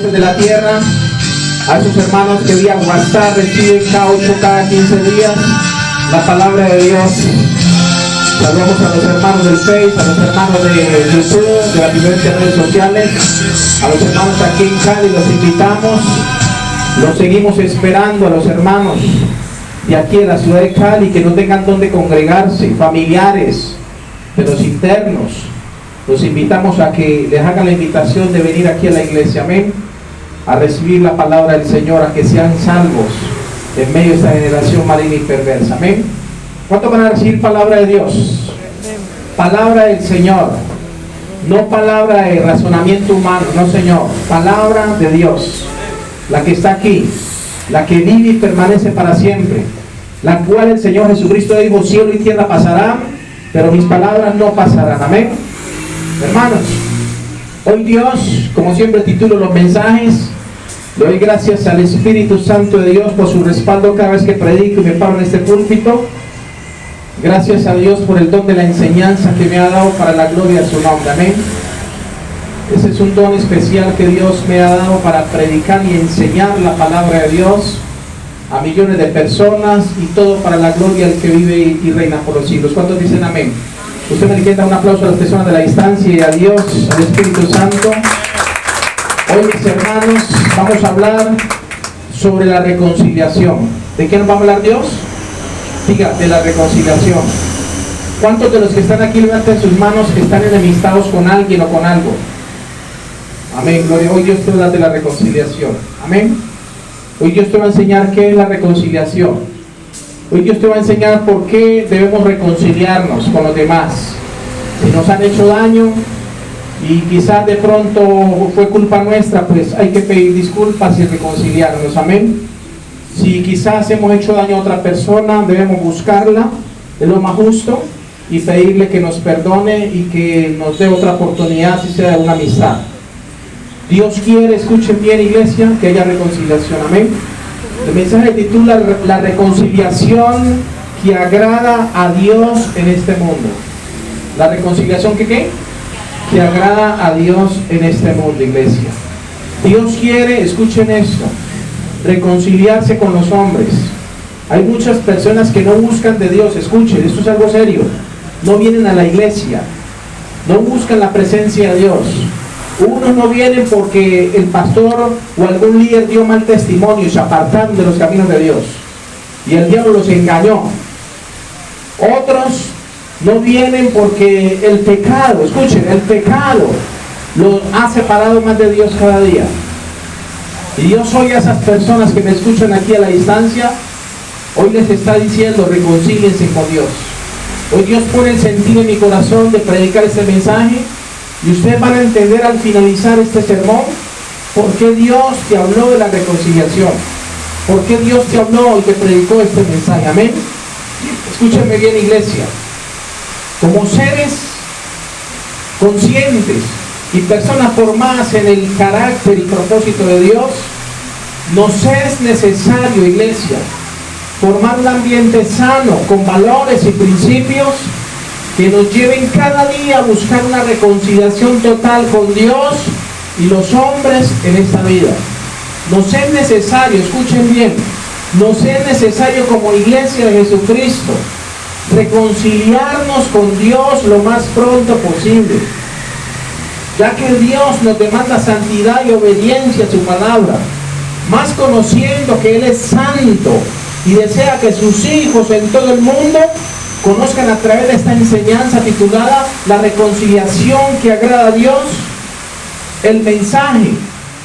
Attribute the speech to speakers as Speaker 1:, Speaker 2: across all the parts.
Speaker 1: de la tierra, a esos hermanos que vía WhatsApp reciben cada 15 días la palabra de Dios. Saludamos a los hermanos del Face, a los hermanos de YouTube, de las diferentes redes sociales, a los hermanos aquí en Cali, los invitamos, los seguimos esperando a los hermanos de aquí en la ciudad de Cali que no tengan donde congregarse, familiares de los internos. Los invitamos a que les hagan la invitación de venir aquí a la iglesia, amén, a recibir la palabra del Señor, a que sean salvos en medio de esta generación maligna y perversa, amén. ¿Cuántos van a recibir palabra de Dios? Palabra del Señor, no palabra de razonamiento humano, no, Señor, palabra de Dios, la que está aquí, la que vive y permanece para siempre, la cual el Señor Jesucristo dijo: cielo y tierra pasarán, pero mis palabras no pasarán, amén. Hermanos, hoy Dios, como siempre titulo los mensajes, le doy gracias al Espíritu Santo de Dios por su respaldo cada vez que predico y me paro en este púlpito. Gracias a Dios por el don de la enseñanza que me ha dado para la gloria de su nombre, amén. Ese es un don especial que Dios me ha dado para predicar y enseñar la palabra de Dios a millones de personas, y todo para la gloria del que vive y reina por los siglos. ¿Cuántos dicen amén? Usted me quiere dar un aplauso a las personas de la distancia y a Dios, al Espíritu Santo. Hoy, mis hermanos, vamos a hablar sobre la reconciliación. ¿De qué nos va a hablar Dios? Diga, de la reconciliación. ¿Cuántos de los que están aquí levanten sus manos están enemistados con alguien o con algo? Amén, gloria. Hoy Dios te va a hablar de la reconciliación. Amén. Hoy Dios te va a enseñar qué es la reconciliación. Hoy Dios te va a enseñar por qué debemos reconciliarnos con los demás. Si nos han hecho daño y quizás de pronto fue culpa nuestra, pues hay que pedir disculpas y reconciliarnos, amén. Si quizás hemos hecho daño a otra persona, debemos buscarla, es lo más justo, y pedirle que nos perdone y que nos dé otra oportunidad, si sea una amistad. Dios quiere, escuchen bien, iglesia, que haya reconciliación, amén. El mensaje titula la reconciliación que agrada a Dios en este mundo. La reconciliación que ¿qué? Que agrada a Dios en este mundo, iglesia. Dios quiere, escuchen esto, reconciliarse con los hombres. Hay muchas personas que no buscan de Dios, escuchen, esto es algo serio. No vienen a la iglesia, no buscan la presencia de Dios. Unos no vienen porque el pastor o algún líder dio mal testimonio y se apartaron de los caminos de Dios y el diablo los engañó. Otros no vienen porque el pecado, escuchen, el pecado los ha separado más de Dios cada día. Y Dios hoy a esas personas que me escuchan aquí a la distancia, hoy les está diciendo: reconcíliense con Dios. Hoy Dios pone el sentido en mi corazón de predicar este mensaje. Y ustedes van a entender al finalizar este sermón por qué Dios te habló de la reconciliación, por qué Dios te habló y te predicó este mensaje, amén. Escúchenme bien, iglesia. Como seres conscientes y personas formadas en el carácter y propósito de Dios, nos es necesario, iglesia, formar un ambiente sano con valores y principios que nos lleven cada día a buscar una reconciliación total con Dios y los hombres en esta vida. Nos es necesario, escuchen bien, nos es necesario como iglesia de Jesucristo reconciliarnos con Dios lo más pronto posible, ya que Dios nos demanda santidad y obediencia a su palabra, más conociendo que Él es santo y desea que sus hijos en todo el mundo conozcan a través de esta enseñanza titulada la reconciliación que agrada a Dios, el mensaje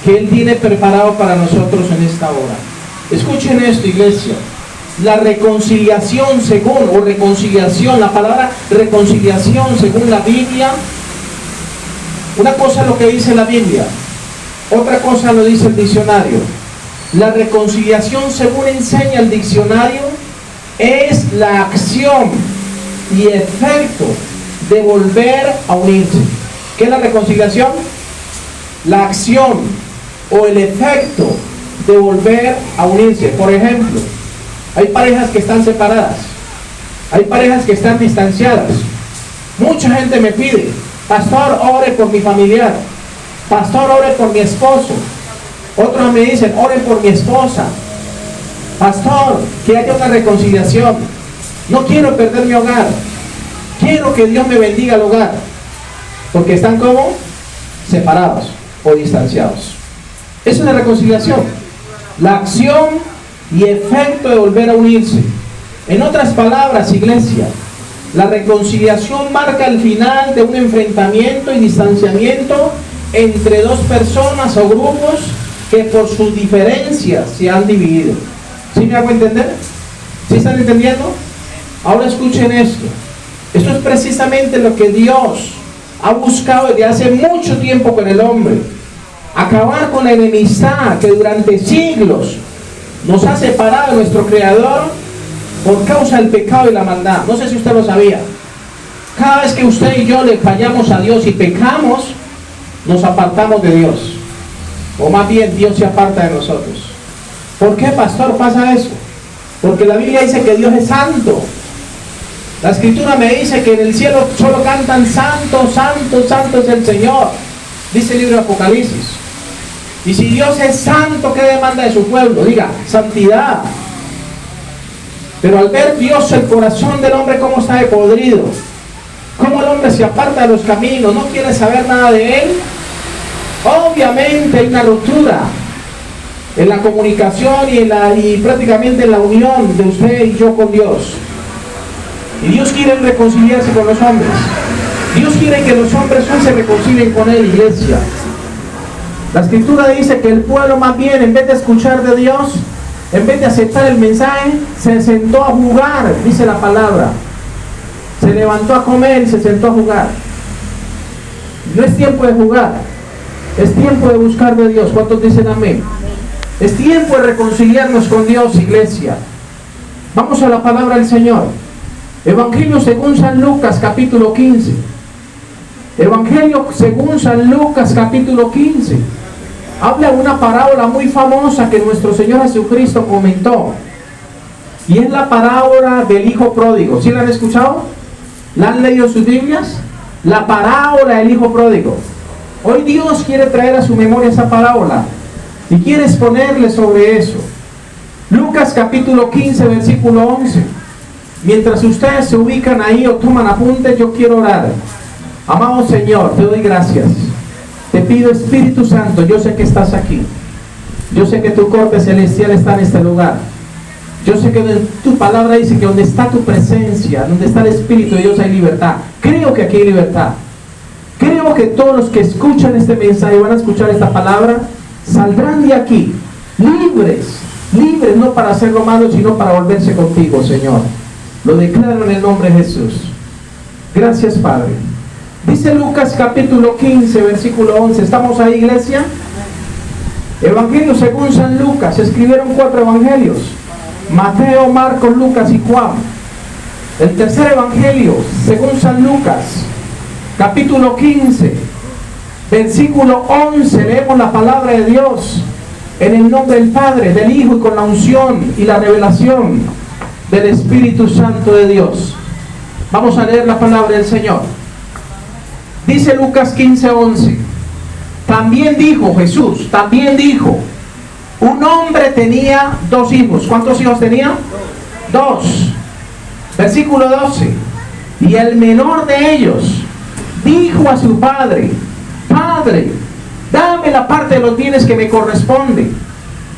Speaker 1: que Él tiene preparado para nosotros en esta hora. Escuchen esto, iglesia. La reconciliación según, o reconciliación, la palabra reconciliación según la Biblia, una cosa es lo que dice la Biblia, otra cosa lo dice el diccionario. La reconciliación según enseña el diccionario es la acción y efecto de volver a unirse. ¿Qué es la reconciliación? La acción o el efecto de volver a unirse. Por ejemplo, hay parejas que están separadas, hay parejas que están distanciadas. Mucha gente me pide: pastor, ore por mi familiar, pastor, ore por mi esposo, Otros me dicen, oren por mi esposa. Pastor, que haya una reconciliación. No quiero perder mi hogar. Quiero que Dios me bendiga el hogar. Porque están como separados o distanciados. Es una reconciliación. La acción y efecto de volver a unirse. En otras palabras, iglesia, la reconciliación marca el final de un enfrentamiento y distanciamiento entre dos personas o grupos que por sus diferencias se han dividido. ¿Sí me hago entender? ¿Sí están entendiendo? Ahora escuchen esto. Esto es precisamente lo que Dios ha buscado desde hace mucho tiempo con el hombre. Acabar con la enemistad que durante siglos nos ha separado de nuestro Creador por causa del pecado y la maldad. No sé si usted lo sabía. Cada vez que usted y yo le fallamos a Dios y pecamos, nos apartamos de Dios. O más bien, Dios se aparta de nosotros. ¿Por qué, pastor, pasa eso? Porque la Biblia dice que Dios es santo. La Escritura me dice que en el cielo solo cantan santo, santo, santo es el Señor. Dice el libro de Apocalipsis. Y si Dios es santo, ¿qué demanda de su pueblo? Diga, santidad. Pero al ver Dios el corazón del hombre cómo está de podrido, cómo el hombre se aparta de los caminos, no quiere saber nada de él, obviamente hay una ruptura en la comunicación y prácticamente en la unión de usted y yo con Dios. Y Dios quiere reconciliarse con los hombres. Dios quiere que los hombres hoy se reconcilien con Él, iglesia. La Escritura dice que el pueblo más bien, en vez de escuchar de Dios, en vez de aceptar el mensaje, se sentó a jugar, dice la palabra. Se levantó a comer y se sentó a jugar. No es tiempo de jugar, es tiempo de buscar de Dios. ¿Cuántos dicen amén? Es tiempo de reconciliarnos con Dios, iglesia. Vamos a la palabra del Señor. Evangelio según San Lucas, capítulo 15. Evangelio según San Lucas, capítulo 15. Habla de una parábola muy famosa que nuestro Señor Jesucristo comentó. Y es la parábola del hijo pródigo. ¿Sí la han escuchado? ¿La han leído en sus Biblias? La parábola del hijo pródigo. Hoy Dios quiere traer a su memoria esa parábola y quiere exponerle sobre eso. Lucas capítulo 15, versículo 11. Mientras ustedes se ubican ahí o toman apuntes, yo quiero orar. Amado Señor, te doy gracias. Te pido, Espíritu Santo, yo sé que estás aquí. Yo sé que tu corte celestial está en este lugar. Yo sé que tu palabra dice que donde está tu presencia, donde está el Espíritu de Dios hay libertad. Creo que aquí hay libertad. Creo que todos los que escuchan este mensaje y van a escuchar esta palabra, saldrán de aquí libres, libres no para hacer lo malo, sino para volverse contigo, Señor. Lo declaro en el nombre de Jesús. Gracias, Padre. Dice Lucas capítulo 15, versículo 11. ¿Estamos ahí, iglesia? Evangelio según San Lucas. Se escribieron 4 evangelios: Mateo, Marcos, Lucas y Juan. El tercer evangelio según San Lucas, capítulo 15, versículo 11. Leemos la palabra de Dios en el nombre del Padre, del Hijo y con la unción y la revelación del Espíritu Santo de Dios. Vamos a leer la palabra del Señor. Dice Lucas 15, 11. También dijo Jesús, también dijo, un hombre tenía 2 hijos. ¿Cuántos hijos tenía? 2. Versículo 12. Y el menor de ellos dijo a su padre: Padre, dame la parte de los bienes que me corresponde.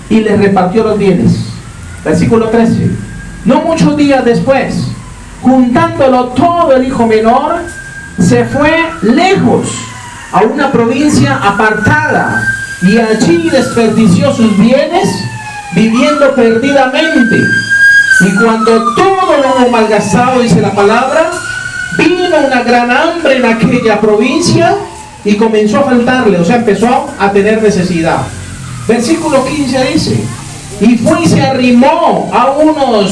Speaker 1: Y le repartió los bienes. Versículo 13. No muchos días después, juntándolo todo, el hijo menor se fue lejos a una provincia apartada y allí desperdició sus bienes viviendo perdidamente. Y cuando todo lo hubo malgastado, dice la palabra, vino una gran hambre en aquella provincia y comenzó a faltarle, o sea, empezó a tener necesidad. Versículo 15 dice: y fue y se arrimó a uno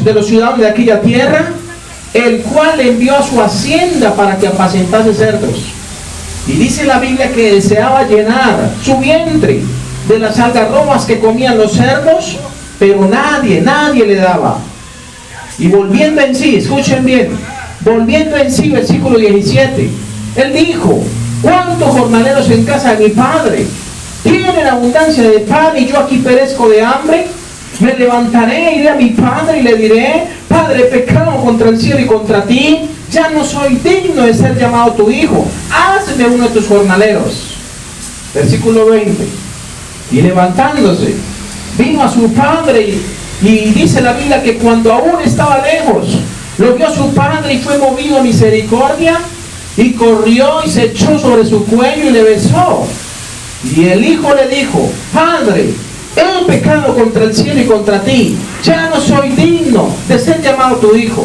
Speaker 1: de los ciudadanos de aquella tierra, el cual le envió a su hacienda para que apacentase cerdos. Y dice la Biblia que deseaba llenar su vientre de las algarrobas que comían los cerdos, pero nadie le daba. Y volviendo en sí, escuchen bien, volviendo en sí, versículo 17, él dijo: ¿cuántos jornaleros en casa de mi padre tiene abundancia de pan y yo aquí perezco de hambre? Me levantaré, iré a mi padre y le diré: Padre, he pecado contra el cielo y contra ti, ya no soy digno de ser llamado tu hijo, hazme uno de tus jornaleros. Versículo 20. Y levantándose, vino a su padre y dice la Biblia que cuando aún estaba lejos, lo vio su padre y fue movido a misericordia, y corrió y se echó sobre su cuello y le besó. Y el hijo le dijo: Padre, he pecado contra el cielo y contra ti, ya no soy digno de ser llamado tu hijo.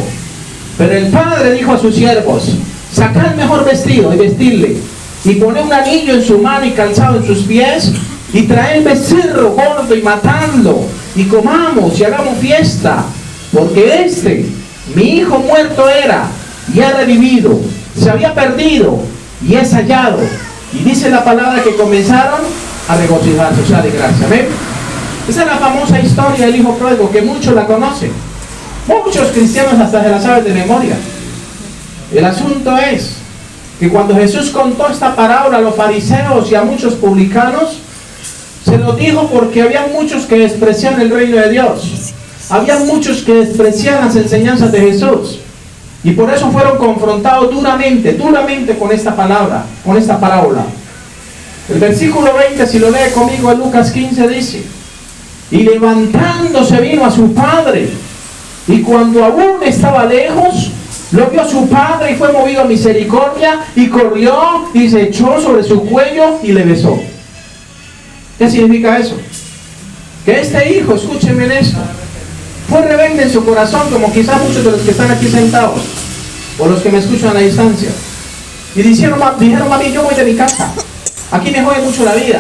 Speaker 1: Pero el padre dijo a sus siervos: sacad el mejor vestido y vestidle, y poned un anillo en su mano y calzado en sus pies, y traed becerro gordo y matadlo, y comamos y hagamos fiesta, porque mi hijo muerto era y ha revivido, se había perdido y es hallado. Y dice la palabra que comenzaron a regocijarse, o sea, de gracia. ¿Ven? Esa es la famosa historia del hijo pródigo, que muchos la conocen. Muchos cristianos hasta se la saben de memoria. El asunto es que cuando Jesús contó esta parábola a los fariseos y a muchos publicanos, se lo dijo porque había muchos que despreciaban el reino de Dios. Había muchos que despreciaban las enseñanzas de Jesús. Y por eso fueron confrontados duramente con esta palabra, con esta parábola. El versículo 20, si lo lee conmigo en Lucas 15, dice: y levantándose vino a su padre, y cuando aún estaba lejos, lo vio a su padre y fue movido a misericordia, y corrió y se echó sobre su cuello y le besó. ¿Qué significa eso? Que este hijo, escúchenme en esto, fue rebelde en su corazón, como quizás muchos de los que están aquí sentados, o los que me escuchan a la distancia, y dijeron: mami, yo voy de mi casa, aquí me jode mucho la vida.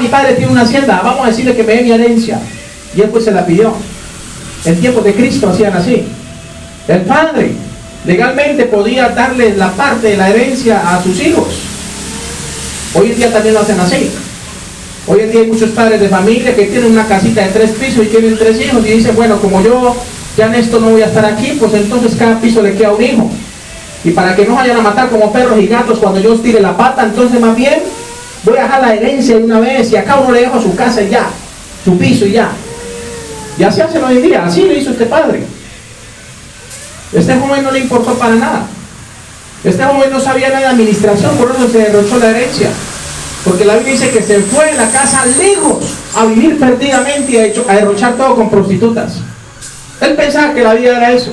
Speaker 1: Mi padre tiene una hacienda, vamos a decirle que me dé mi herencia. Y él pues se la pidió. En tiempos de Cristo hacían así. El padre legalmente podía darle la parte de la herencia a sus hijos. Hoy en día también lo hacen así. Hoy en día hay muchos padres de familia que tienen una casita de 3 pisos y tienen 3 hijos, y dicen: bueno, como yo ya en esto no voy a estar aquí, pues entonces cada piso le queda un hijo. Y para que no vayan a matar como perros y gatos cuando yo os tire la pata, entonces más bien voy a dejar la herencia de una vez, y a cada uno le dejo su casa y ya, su piso y ya. Y así hacen hoy en día, así lo hizo este padre. Este joven no le importó para nada. Este joven no sabía nada de administración, por eso se derrochó la herencia. Porque la Biblia dice que se fue de la casa lejos a vivir perdidamente y a derrochar todo con prostitutas. Él pensaba que la vida era eso.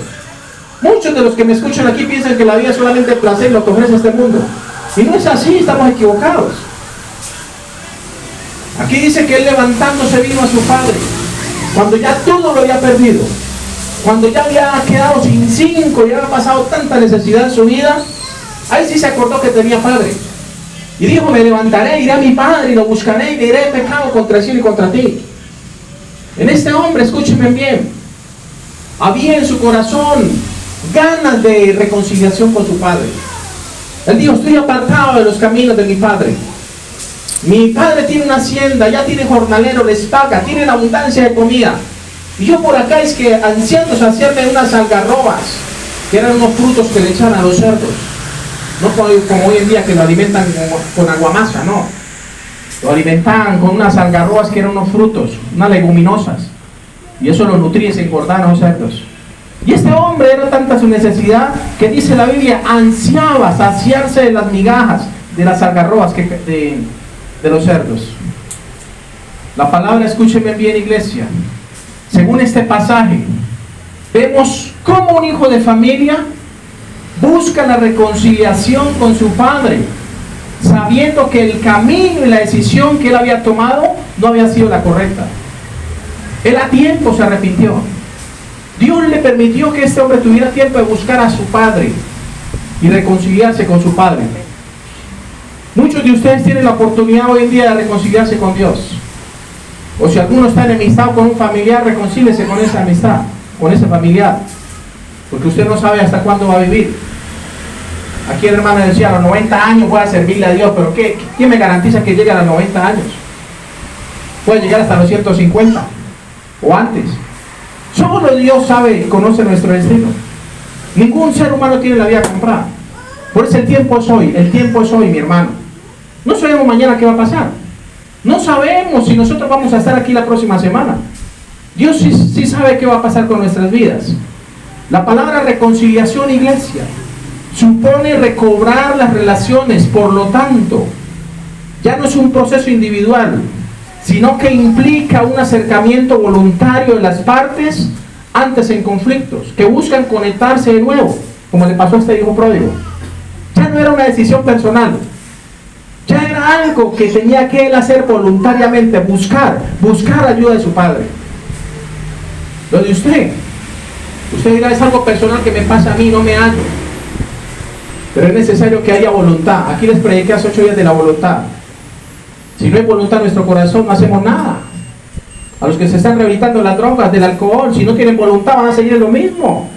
Speaker 1: Muchos de los que me escuchan aquí piensan que la vida es solamente placer, lo que ofrece este mundo. Y no es así, estamos equivocados. Aquí dice que él levantándose vino a su padre, cuando ya todo lo había perdido, cuando ya había quedado sin 5, ya había pasado tanta necesidad en su vida. Ahí sí se acordó que tenía padre. Y dijo: me levantaré, iré a mi padre y lo buscaré y le diré: he pecado contra el cielo y contra ti. En este hombre, escúchenme bien, había en su corazón ganas de reconciliación con su padre. Él dijo: estoy apartado de los caminos de mi padre. Mi padre tiene una hacienda, ya tiene jornalero, les paga, tienen abundancia de comida. Y yo por acá es que ansiando saciarme de unas algarrobas, que eran unos frutos que le echan a los cerdos. No como hoy en día que lo alimentan con aguamasa, no. Lo alimentaban con unas algarrobas que eran unos frutos, unas leguminosas. Y eso los nutría y se engordaban los cerdos. Y este hombre era tanta su necesidad que dice la Biblia, ansiaba saciarse de las migajas, de las algarrobas de los cerdos. La palabra, escúchenme bien, iglesia. Según este pasaje, vemos cómo un hijo de familia busca la reconciliación con su padre, sabiendo que el camino y la decisión que él había tomado no había sido la correcta. Él a tiempo se arrepintió. Dios le permitió que este hombre tuviera tiempo de buscar a su padre y reconciliarse con su padre. Muchos de ustedes tienen la oportunidad hoy en día de reconciliarse con Dios. O si alguno está enemistado con un familiar, reconcíliese con esa amistad, con ese familiar. Porque usted no sabe hasta cuándo va a vivir. Aquí el hermano decía: a los 90 años voy a servirle a Dios. Pero ¿quién me garantiza que llegue a los 90 años? Puede llegar hasta los 150 o antes. Solo Dios sabe y conoce nuestro destino. Ningún ser humano tiene la vida comprada. Por eso el tiempo es hoy, mi hermano. No sabemos mañana qué va a pasar. No sabemos si nosotros vamos a estar aquí la próxima semana. Dios sí sabe qué va a pasar con nuestras vidas. La palabra reconciliación, iglesia, supone recobrar las relaciones. Por lo tanto, ya no es un proceso individual, sino que implica un acercamiento voluntario de las partes antes en conflictos, que buscan conectarse de nuevo, como le pasó a este hijo pródigo. Ya no era una decisión personal, ya era algo que tenía que él hacer voluntariamente, buscar ayuda de su padre. Lo de usted dirá, es algo personal que me pasa a mí, no me hallo. Pero es necesario que haya voluntad. Aquí les prediqué hace 8 días de la voluntad. Si no hay voluntad en nuestro corazón, no hacemos nada. A los que se están rehabilitando las drogas, del alcohol, si no tienen voluntad, van a seguir en lo mismo.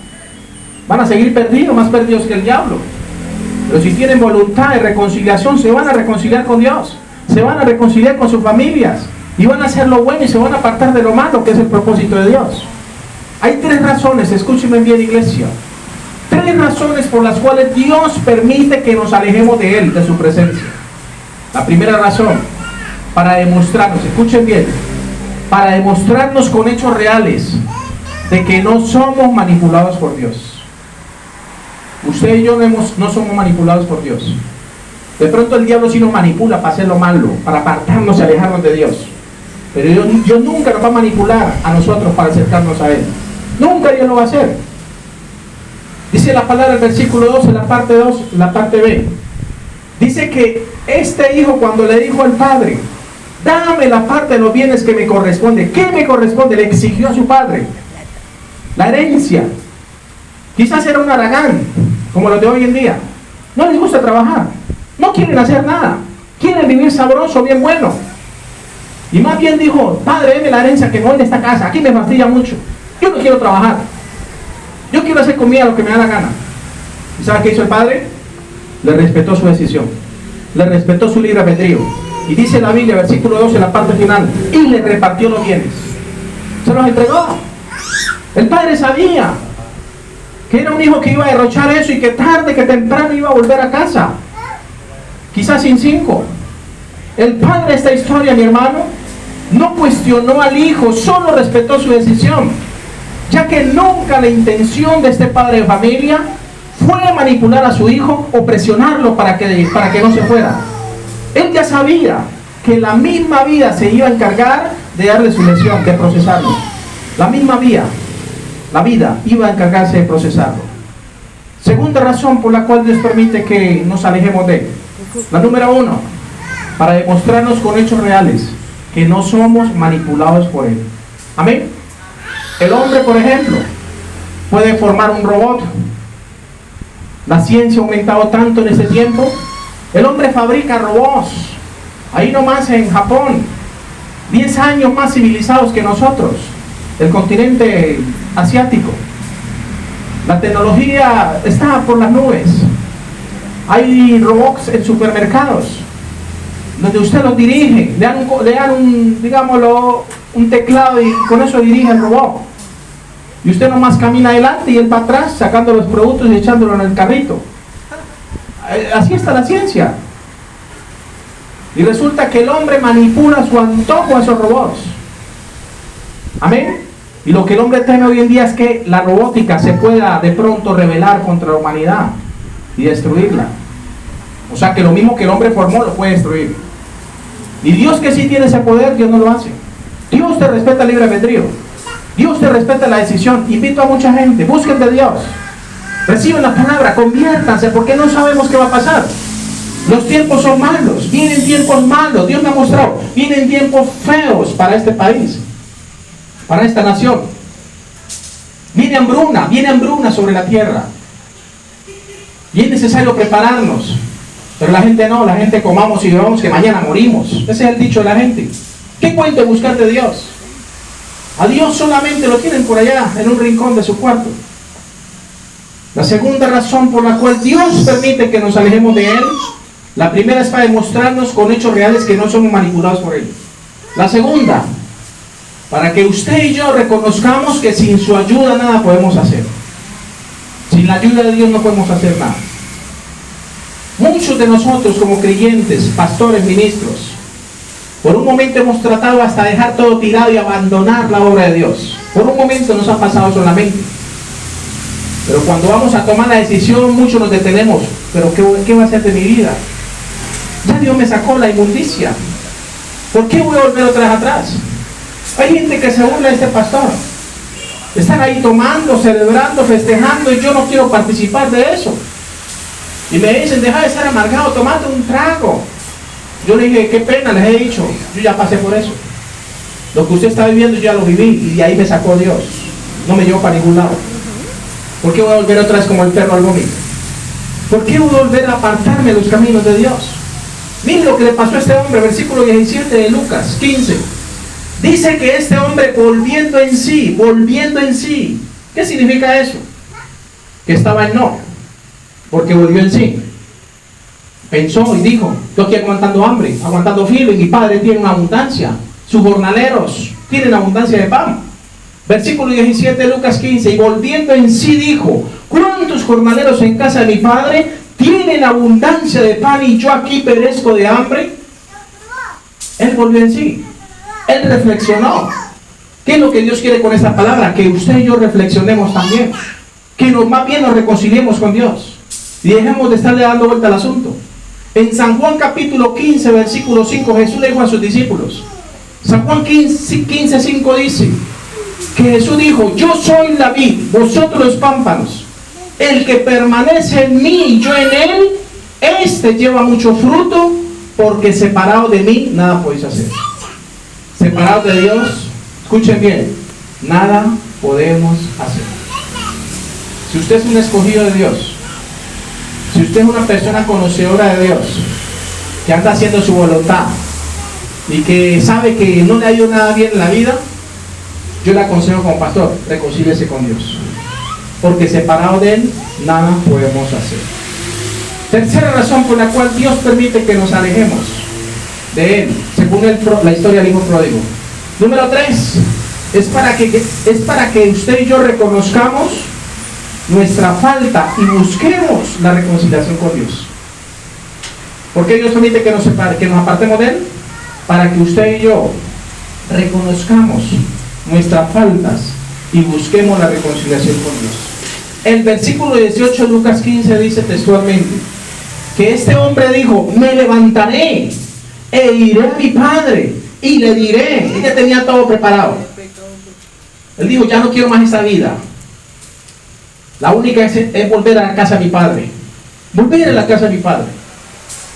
Speaker 1: Van a seguir perdidos, más perdidos que el diablo. Pero si tienen voluntad de reconciliación, se van a reconciliar con Dios, se van a reconciliar con sus familias, y van a hacer lo bueno y se van a apartar de lo malo, que es el propósito de Dios. Hay 3 razones, escúchenme bien, iglesia. 3 razones por las cuales Dios permite que nos alejemos de Él, de su presencia. La primera razón, para demostrarnos, escuchen bien, para demostrarnos con hechos reales de que no somos manipulados por Dios. Usted y yo no somos manipulados por Dios. De pronto el diablo sí nos manipula para hacer lo malo, para apartarnos y alejarnos de Dios. Pero Dios nunca nos va a manipular a nosotros para acercarnos a Él. Nunca Dios lo va a hacer. Dice la palabra, el versículo 2, en la parte 2, la parte B. Dice que este hijo, cuando le dijo al padre, dame la parte de los bienes que me corresponde. ¿Qué me corresponde? Le exigió a su padre la herencia. Quizás era un haragán, como los de hoy en día. No les gusta trabajar, no quieren hacer nada, quieren vivir sabroso, bien bueno. Y más bien dijo, padre, deme la herencia que no hay de esta casa, aquí me fastidia mucho. Yo no quiero trabajar, yo quiero hacer comida lo que me da la gana. ¿Y sabe qué hizo el padre? Le respetó su decisión, le respetó su libre albedrío. Y dice la Biblia, versículo 12, en la parte final, y le repartió los bienes, se los entregó. El padre sabía que era un hijo que iba a derrochar eso y que tarde que temprano iba a volver a casa, quizás sin 5. El padre de esta historia, mi hermano, no cuestionó al hijo, solo respetó su decisión, ya que nunca la intención de este padre de familia fue manipular a su hijo o presionarlo para que no se fuera. Él ya sabía que la misma vida se iba a encargar de darle su lección, de procesarlo. La misma vida, la vida iba a encargarse de procesarlo. Segunda razón por la cual Dios permite que nos alejemos de Él. La número 1, para demostrarnos con hechos reales que no somos manipulados por Él. Amén. El hombre, por ejemplo, puede formar un robot. La ciencia ha aumentado tanto en este tiempo. El hombre fabrica robots. Ahí nomás en Japón, 10 años más civilizados que nosotros, el continente asiático. La tecnología está por las nubes. Hay robots en supermercados donde usted los dirige, le dan un teclado y con eso dirige el robot. Y usted nomás camina adelante y él para atrás sacando los productos y echándolo en el carrito. Así está la ciencia. Y resulta que el hombre manipula a su antojo a esos robots. Amén. Y lo que el hombre teme hoy en día es que la robótica se pueda de pronto rebelar contra la humanidad y destruirla. O sea que lo mismo que el hombre formó lo puede destruir. Y Dios, que sí tiene ese poder, Dios no lo hace. Dios te respeta el libre albedrío. Dios te respeta la decisión. Invito a mucha gente, busquen de Dios, reciben la palabra, conviértanse, porque no sabemos qué va a pasar. Los tiempos son malos, vienen tiempos malos. Dios me ha mostrado, vienen tiempos feos para este país, para esta nación. Viene hambruna sobre la tierra. Y es necesario prepararnos. Pero la gente no, la gente comamos y bebamos que mañana morimos. Ese es el dicho de la gente. ¿Qué puede buscar de Dios? A Dios solamente lo tienen por allá, en un rincón de su cuarto. La segunda razón por la cual Dios permite que nos alejemos de Él, la primera es para demostrarnos con hechos reales que no somos manipulados por Él. La segunda, para que usted y yo reconozcamos que sin su ayuda nada podemos hacer. Sin la ayuda de Dios no podemos hacer nada. Muchos de nosotros como creyentes, pastores, ministros, Por un momento hemos tratado hasta dejar todo tirado y abandonar la obra de Dios. Por un momento nos ha pasado solamente. Pero cuando vamos a tomar la decisión, muchos nos detenemos. ¿Pero qué va a hacer de mi vida? Ya Dios me sacó la inmundicia. ¿Por qué voy a volver otra vez atrás? Hay gente que se burla de este pastor. Están ahí tomando, celebrando, festejando, y yo no quiero participar de eso. Y me dicen, deja de estar amargado, tomate un trago. Yo le dije, qué pena, les he dicho, yo ya pasé por eso. Lo que usted está viviendo yo ya lo viví, y de ahí me sacó Dios. No me llevó para ningún lado. ¿Por qué voy a volver otra vez como el perro al vómito? ¿Por qué voy a volver a apartarme de los caminos de Dios? Miren lo que le pasó a este hombre, versículo 17 de Lucas 15. Dice que este hombre volviendo en sí. ¿Qué significa eso? Que estaba en no, porque volvió en sí. Pensó y dijo, yo aquí aguantando hambre, aguantando frío, y mi padre tiene una abundancia. Sus jornaleros tienen abundancia de pan. Versículo 17 de Lucas 15. Y volviendo en sí dijo, ¿cuántos jornaleros en casa de mi padre tienen abundancia de pan y yo aquí perezco de hambre? Él volvió en sí. Él reflexionó. ¿Qué es lo que Dios quiere con esta palabra? Que usted y yo reflexionemos también. Que más bien nos reconciliemos con Dios. Y dejemos de estarle dando vuelta al asunto. En San Juan capítulo 15, versículo 5, Jesús le dijo a sus discípulos. San Juan 15, 5 dice que Jesús dijo, yo soy la vid, vosotros los pámpanos. El que permanece en mí y yo en él, este lleva mucho fruto, porque separado de mí nada podéis hacer. Separados de Dios, escuchen bien, nada podemos hacer. Si usted es un escogido de Dios, si usted es una persona conocedora de Dios, que anda haciendo su voluntad y que sabe que no le ha ido nada bien en la vida, yo le aconsejo como pastor, reconcíliese con Dios, porque separado de Él nada podemos hacer. Tercera razón por la cual Dios permite que nos alejemos de Él, según la historia del hijo pródigo. Número 3, es para que usted y yo reconozcamos nuestra falta y busquemos la reconciliación con Dios. ¿Por qué Dios permite que nos apartemos de Él? Para que usted y yo reconozcamos nuestras faltas y busquemos la reconciliación con Dios. El versículo 18 de Lucas 15 dice textualmente que este hombre dijo, me levantaré e iré a mi padre y le diré. Él ya tenía todo preparado. Él dijo, ya no quiero más esta vida. La única es volver a la casa de mi padre. Volver a la casa de mi padre.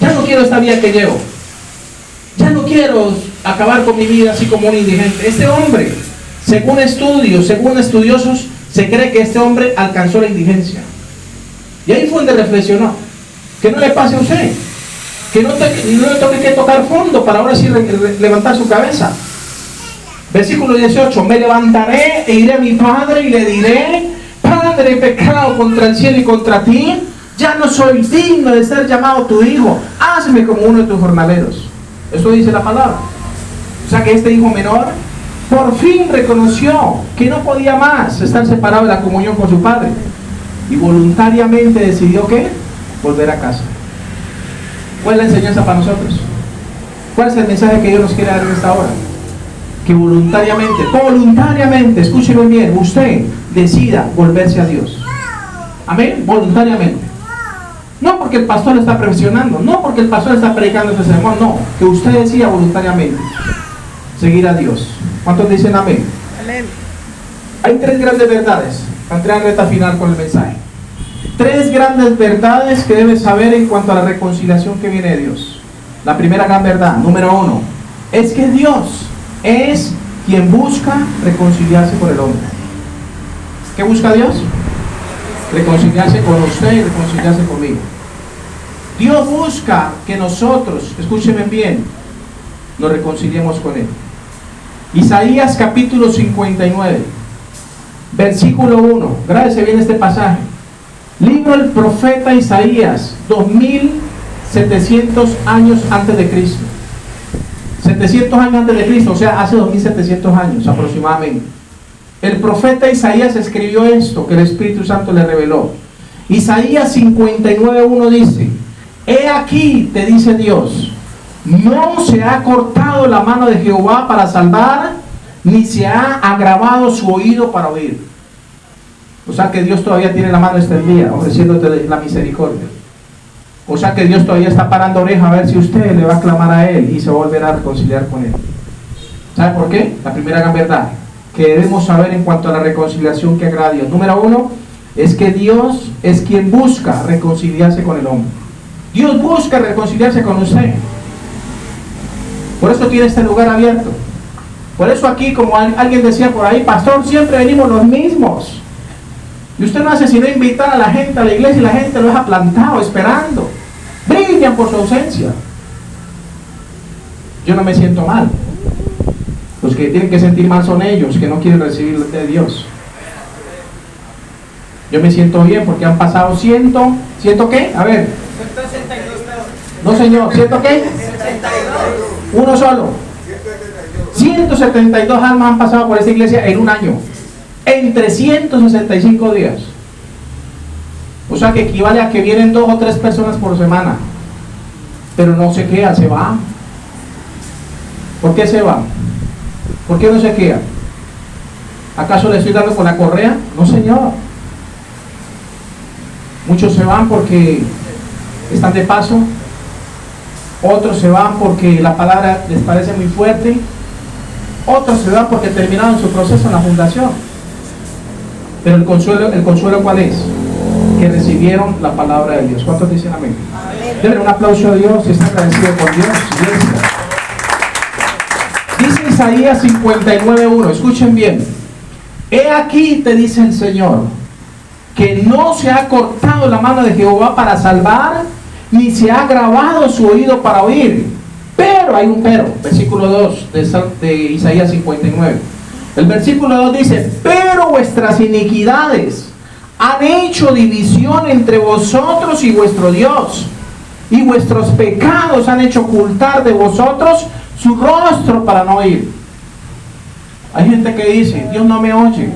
Speaker 1: Ya no quiero esta vida que llevo. Ya no quiero acabar con mi vida así como un indigente. Este hombre, según estudiosos, se cree que este hombre alcanzó la indigencia. Y ahí fue donde reflexionó. Que no le pase a usted. Que no le toque que tocar fondo para ahora sí levantar su cabeza. Versículo 18. Me levantaré e iré a mi padre y le diré, Padre, he pecado contra el cielo y contra ti. Ya no soy digno de ser llamado tu hijo. Hazme como uno de tus jornaleros. Eso dice la palabra. O sea que este hijo menor por fin reconoció que no podía más estar separado de la comunión con su padre. Y voluntariamente decidió ¿qué? Volver a casa. ¿Cuál es la enseñanza para nosotros? ¿Cuál es el mensaje que Dios nos quiere dar en esta hora? Que voluntariamente, escúcheme bien, usted decida volverse a Dios. Amén, voluntariamente. No porque el pastor le está presionando, no porque el pastor está predicando ese sermón, no, que usted decida voluntariamente seguir a Dios. ¿Cuántos dicen amén? Amén. Hay 3 grandes verdades. Para entrar en recta final con el mensaje. 3 grandes verdades que debes saber en cuanto a la reconciliación que viene de Dios. La primera gran verdad, número 1, es que Dios es quien busca reconciliarse con el hombre. ¿Qué busca Dios? Reconciliarse con usted y reconciliarse conmigo. Dios busca que nosotros, escúchenme bien, nos reconciliemos con Él. Isaías capítulo 59, versículo 1. Grábese bien este pasaje. Libro del profeta Isaías, 2700 años antes de Cristo. 700 años antes de Cristo, o sea, hace 2700 años aproximadamente. El profeta Isaías escribió esto que el Espíritu Santo le reveló. Isaías 59:1 dice: He aquí, te dice Dios, No se ha cortado la mano de Jehová para salvar, ni se ha agravado su oído para oír. O sea que Dios todavía tiene la mano extendida, ofreciéndote la misericordia. O sea que Dios todavía está parando oreja a ver si usted le va a clamar a Él y se va a volver a reconciliar con Él. ¿Sabe por qué? La primera gran verdad que debemos saber en cuanto a la reconciliación que agrada a Dios. Número uno, es que Dios es quien busca reconciliarse con el hombre. Dios busca reconciliarse con usted. Por eso tiene este lugar abierto. Por eso aquí, como alguien decía por ahí, pastor, siempre venimos los mismos. Y usted no hace sino invitar a la gente a la iglesia y la gente lo deja plantado, esperando. Brillan por su ausencia. Yo no me siento mal. Los que tienen que sentir mal son ellos, que no quieren recibir de Dios. Yo me siento bien porque han pasado ¿ciento qué? A ver. 162. No señor, ¿ciento qué? 72. Uno solo. 172 almas han pasado por esta iglesia en un año. En 365 días. O sea que equivale a que vienen 2 o 3 personas por semana. Pero no se quedan, se van. ¿Por qué se van? ¿Por qué no se quedan? ¿Acaso le estoy dando con la correa? No señor. Muchos se van porque están de paso. Otros se van porque la palabra les parece muy fuerte. Otros se van porque terminaron su proceso en la fundación. Pero el consuelo ¿cuál es? Que recibieron la palabra de Dios. ¿Cuántos dicen amén? Denle un aplauso a Dios y están agradecidos con Dios. Dice Isaías 59:1. Escuchen bien. He aquí, te dice el Señor, que no se ha cortado la mano de Jehová para salvar, ni se ha agravado su oído para oír. Pero, hay un pero, versículo 2 de Isaías 59. El versículo 2 dice, pero vuestras iniquidades han hecho división entre vosotros y vuestro Dios, y vuestros pecados han hecho ocultar de vosotros su rostro para no oír. Hay gente que dice, Dios no me oye,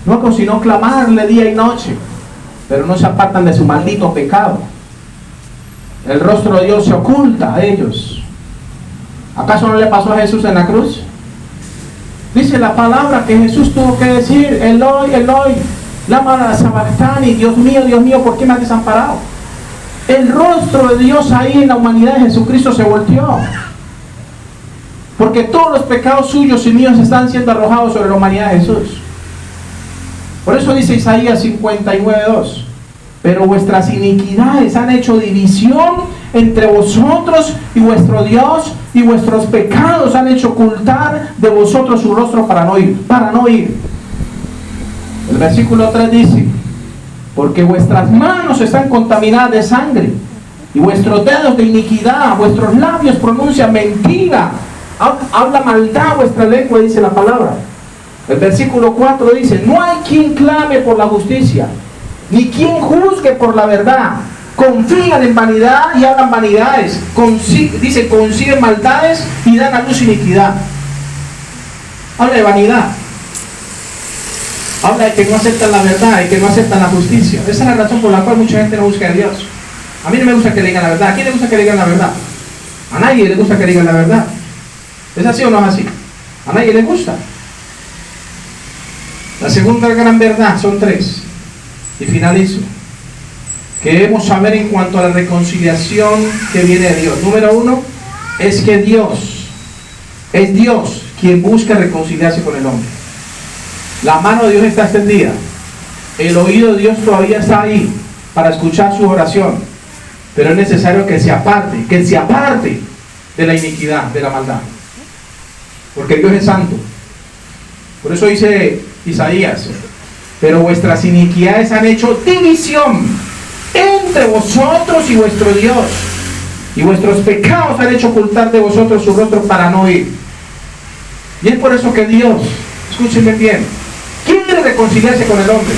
Speaker 1: no hago sino clamarle día y noche, pero no se apartan de su maldito pecado. El rostro de Dios se oculta a ellos. ¿Acaso no le pasó a Jesús en la cruz? Dice la palabra que Jesús tuvo que decir, Eloi, Eloi, lama sabachthani, Dios mío, ¿por qué me has desamparado? El rostro de Dios ahí en la humanidad de Jesucristo se volteó. Porque todos los pecados suyos y míos están siendo arrojados sobre la humanidad de Jesús. Por eso dice Isaías 59:2. Pero vuestras iniquidades han hecho división entre vosotros y vuestro Dios, y vuestros pecados han hecho ocultar de vosotros su rostro para no oír. El versículo 3 dice, porque vuestras manos están contaminadas de sangre, y vuestros dedos de iniquidad, vuestros labios pronuncian mentira, habla maldad vuestra lengua, dice la palabra. El versículo 4 dice, no hay quien clame por la justicia, ni quien juzgue por la verdad. Confían en vanidad y hablan vanidades. Dice, consiguen maldades y dan a luz iniquidad. Habla de vanidad. Habla de que no aceptan la verdad y que no aceptan la justicia. Esa es la razón por la cual mucha gente no busca a Dios. A mí no me gusta que le digan la verdad. ¿A quién le gusta que le digan la verdad? A nadie le gusta que le digan la verdad. ¿Es así o no es así? A nadie le gusta. La segunda gran verdad, son 3. Y finalizo. Que debemos saber en cuanto a la reconciliación que viene de Dios. Número 1, es que es Dios quien busca reconciliarse con el hombre. La mano de Dios está extendida. El oído de Dios todavía está ahí para escuchar su oración. Pero es necesario que se aparte de la iniquidad, de la maldad. Porque Dios es santo. Por eso dice Isaías, pero vuestras iniquidades han hecho división entre vosotros y vuestro Dios, y vuestros pecados han hecho ocultar de vosotros su rostro para no oír. Y es por eso que Dios, escúchenme bien, quiere reconciliarse con el hombre,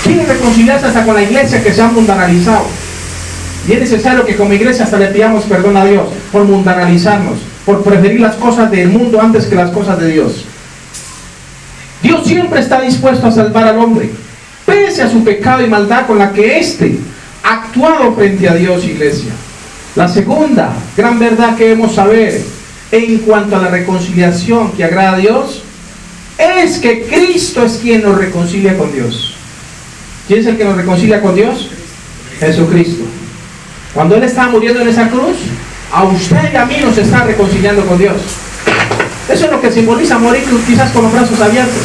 Speaker 1: quiere reconciliarse hasta con la iglesia que se ha mundanalizado. Y es necesario que como iglesia hasta le pidamos perdón a Dios por mundanalizarnos, por preferir las cosas del mundo antes que las cosas de Dios. Dios siempre está dispuesto a salvar al hombre, pese a su pecado y maldad con la que éste ha actuado frente a Dios, iglesia. La segunda gran verdad que debemos saber en cuanto a la reconciliación que agrada a Dios es que Cristo es quien nos reconcilia con Dios. ¿Quién es el que nos reconcilia con Dios? Jesucristo. Cuando Él estaba muriendo en esa cruz, a usted y a mí nos está reconciliando con Dios. Eso es lo que simboliza morir quizás con los brazos abiertos.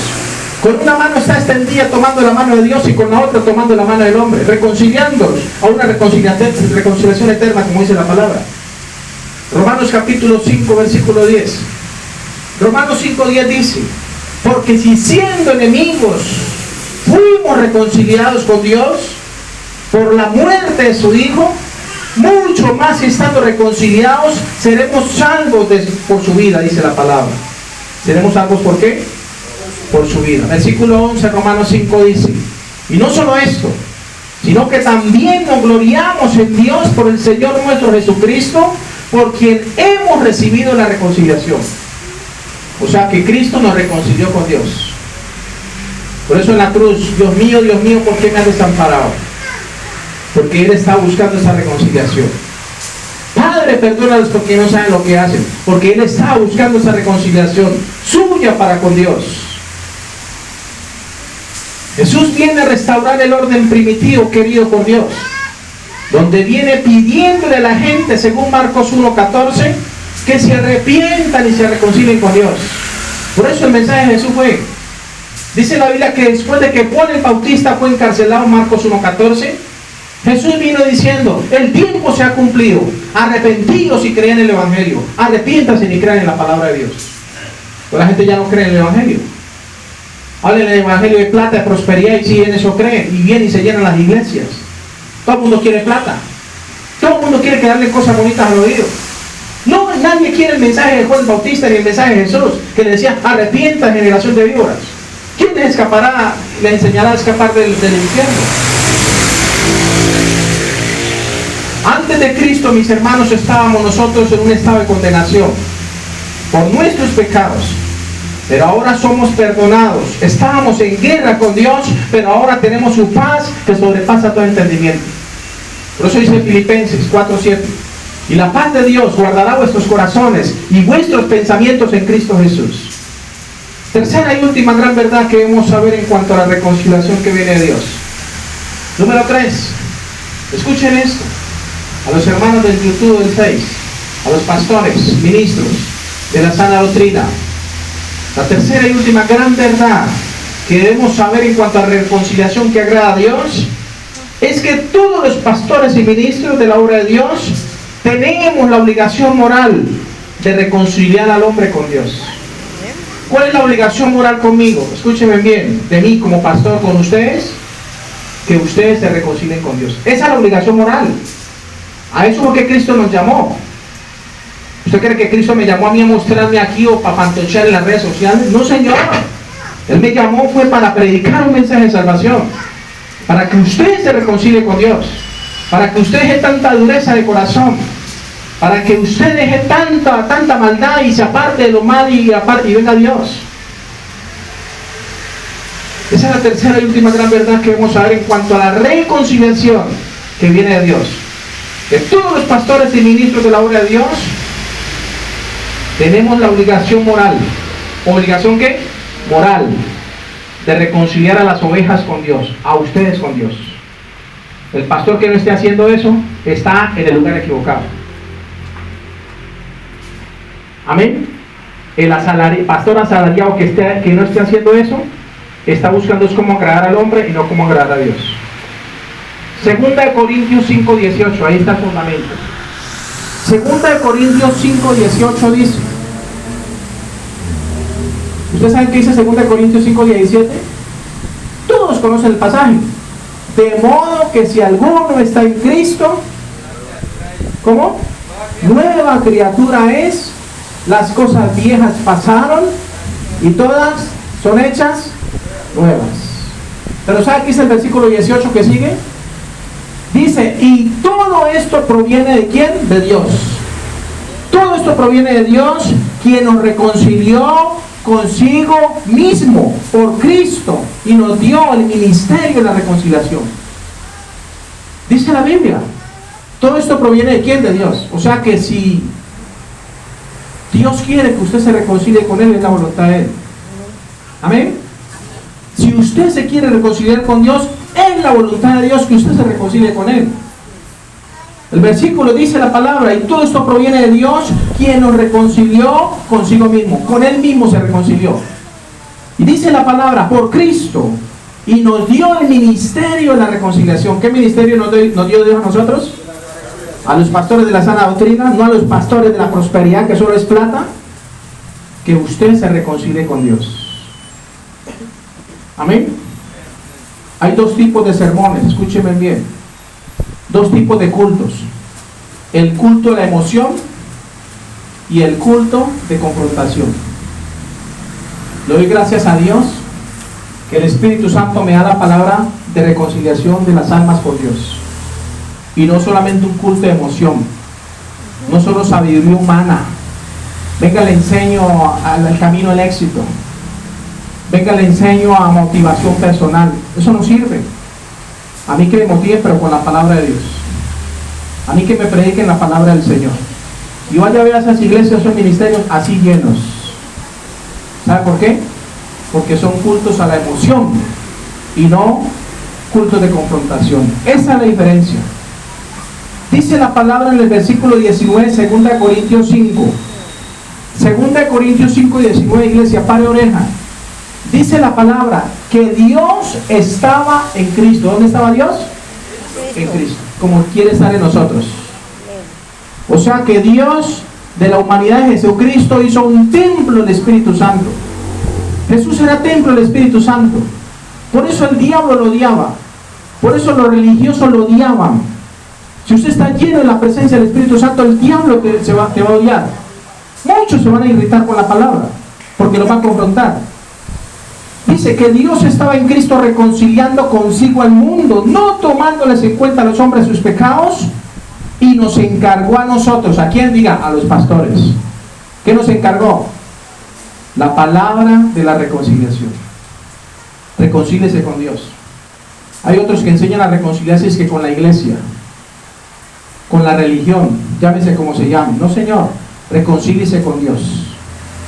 Speaker 1: Con una mano está extendida tomando la mano de Dios y con la otra tomando la mano del hombre, reconciliándonos a una reconciliación eterna, como dice la palabra. Romanos capítulo 5, versículo 10. Romanos 5:10 dice: porque si siendo enemigos fuimos reconciliados con Dios por la muerte de su Hijo, mucho más estando reconciliados seremos salvos por su vida, dice la palabra. ¿Seremos salvos por qué? Por su vida. Versículo 11, Romanos 5 dice: y no solo esto, sino que también nos gloriamos en Dios por el Señor nuestro Jesucristo, por quien hemos recibido la reconciliación. O sea que Cristo nos reconcilió con Dios. Por eso en la cruz: Dios mío, ¿por qué me has desamparado? Porque Él está buscando esa reconciliación. Padre, perdónalos porque no saben lo que hacen. Porque Él está buscando esa reconciliación suya para con Dios. Jesús viene a restaurar el orden primitivo querido por Dios, donde viene pidiéndole a la gente, según Marcos 1:14, que se arrepientan y se reconcilien con Dios. Por eso el mensaje de Jesús fue, dice la Biblia, que después de que Juan el Bautista fue encarcelado, Marcos 1:14, Jesús vino diciendo: el tiempo se ha cumplido, arrepentidos y crean en el Evangelio, arrepiéntanse y crean en la palabra de Dios. Pues la gente ya no cree en el Evangelio. Hablen del Evangelio de plata, de prosperidad, y si en eso creen, y vienen y se llenan las iglesias. Todo el mundo quiere plata, todo el mundo quiere que darle cosas bonitas al oído. No, nadie quiere el mensaje de Juan el Bautista ni el mensaje de Jesús, que le decía: arrepienta, generación de víboras. ¿Quién les escapará, les enseñará a escapar del infierno? Antes de Cristo, mis hermanos, estábamos nosotros en un estado de condenación por nuestros pecados, pero ahora somos perdonados. Estábamos en guerra con Dios, pero ahora tenemos su paz que sobrepasa todo entendimiento. Por eso dice Filipenses 4:7: y la paz de Dios guardará vuestros corazones y vuestros pensamientos en Cristo Jesús. Tercera y última gran verdad que debemos saber en cuanto a la reconciliación que viene de Dios. Número 3. Escuchen esto. A los hermanos del YouTube del Face, a los pastores, ministros de la sana doctrina. La tercera y última gran verdad que debemos saber en cuanto a la reconciliación que agrada a Dios es que todos los pastores y ministros de la obra de Dios tenemos la obligación moral de reconciliar al hombre con Dios. ¿Cuál es la obligación moral conmigo? Escúchenme bien, de mí como pastor con ustedes, que ustedes se reconcilien con Dios. Esa es la obligación moral. A eso es lo que Cristo nos llamó. ¿Usted cree que Cristo me llamó a mí a mostrarme aquí o para pantochar en las redes sociales? No, Señor. Él me llamó fue para predicar un mensaje de salvación, para que usted se reconcilie con Dios, para que usted deje tanta dureza de corazón, para que usted deje tanta maldad y se aparte de lo mal y venga a Dios. Esa es la tercera y última gran verdad que vamos a ver en cuanto a la reconciliación que viene de Dios. Que todos los pastores y ministros de la obra de Dios tenemos la obligación moral. ¿Obligación qué? Moral. De reconciliar a las ovejas con Dios, a ustedes con Dios. El pastor que no esté haciendo eso está en el lugar equivocado. Amén. El pastor asalariado que no esté haciendo eso está buscando es cómo agradar al hombre y no cómo agradar a Dios. Segunda de Corintios 5:18, ahí está el fundamento. Segunda de Corintios 5:18 dice, ¿ustedes saben qué dice segunda de Corintios 5:17? Todos conocen el pasaje. De modo que si alguno está en Cristo, ¿cómo? Nueva criatura es, las cosas viejas pasaron y todas son hechas nuevas. Pero ¿saben qué dice el versículo 18 que sigue? Dice, y todo esto proviene de ¿quién? De Dios. Todo esto proviene de Dios, quien nos reconcilió consigo mismo por Cristo y nos dio el ministerio de la reconciliación. Dice la Biblia Todo esto proviene de quién? De Dios. O sea que si Dios quiere que usted se reconcilie con Él, es la voluntad de Él. Amén. Si usted se quiere reconciliar con Dios, es la voluntad de Dios que usted se reconcilie con Él. El versículo dice la palabra, y todo esto proviene de Dios, quien nos reconcilió consigo mismo. Con Él mismo se reconcilió. Y dice la palabra, por Cristo, y nos dio el ministerio de la reconciliación. ¿Qué ministerio nos dio Dios a nosotros? A los pastores de la sana doctrina, no a los pastores de la prosperidad, que solo es plata. Que usted se reconcilie con Dios. Amén. Hay dos tipos de sermones, escúchenme bien. Dos tipos de cultos. El culto de la emoción y el culto de confrontación. Le doy gracias a Dios que el Espíritu Santo me da la palabra de reconciliación de las almas con Dios. Y no solamente un culto de emoción, no solo sabiduría humana. Venga, le enseño al camino al éxito. Venga, le enseño a motivación personal. Eso no sirve. A mí que me motive, pero con la palabra de Dios. A mí que me prediquen la palabra del Señor. Y vaya a ver a esas iglesias, esos ministerios así llenos. ¿Sabe por qué? Porque son cultos a la emoción y no cultos de confrontación. Esa es la diferencia. Dice la palabra en el versículo 19, 2 Corintios 5. 2 Corintios 5, 19, iglesia, pare oreja. Dice la palabra que Dios estaba en Cristo. ¿Dónde estaba Dios? En Cristo. Como quiere estar en nosotros. O sea que Dios de la humanidad de Jesucristo hizo un templo del Espíritu Santo. Jesús era templo del Espíritu Santo. Por eso el diablo lo odiaba. Por eso los religiosos lo odiaban. Si usted está lleno de la presencia del Espíritu Santo, el diablo te va a odiar. Muchos se van a irritar con la palabra, porque lo va a confrontar. Dice que Dios estaba en Cristo reconciliando consigo al mundo, no tomándoles en cuenta a los hombres sus pecados, y nos encargó a nosotros. ¿A quién? Diga, a los pastores. ¿Qué nos encargó? La palabra de la reconciliación. Reconcíliese con Dios. Hay otros que enseñan a reconciliarse es que con la iglesia, con la religión, llámese como se llame. No, Señor, reconcíliese con Dios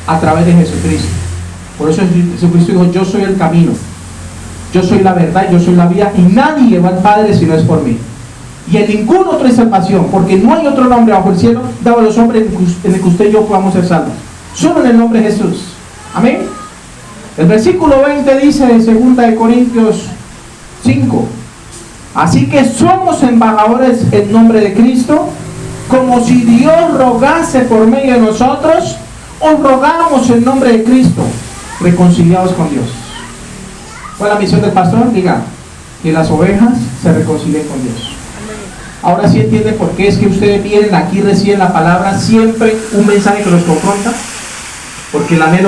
Speaker 1: a través de Jesucristo. Por eso Jesucristo dijo, yo soy el camino, yo soy la verdad, yo soy la vida, y nadie va al Padre si no es por mí. Y en ningún otro hay salvación, porque no hay otro nombre bajo el cielo dado a los hombres en el que usted y yo podamos ser salvos. Solo en el nombre de Jesús. Amén. El versículo 20 dice de 2 Corintios 5. Así que somos embajadores en nombre de Cristo, como si Dios rogase por medio de nosotros, os rogamos en nombre de Cristo, reconciliados con Dios. ¿Cuál es la misión del pastor? Diga, que las ovejas se reconcilien con Dios. Ahora sí entienden por qué es que ustedes vienen aquí, reciben la palabra, siempre un mensaje que los confronta, porque el anhelo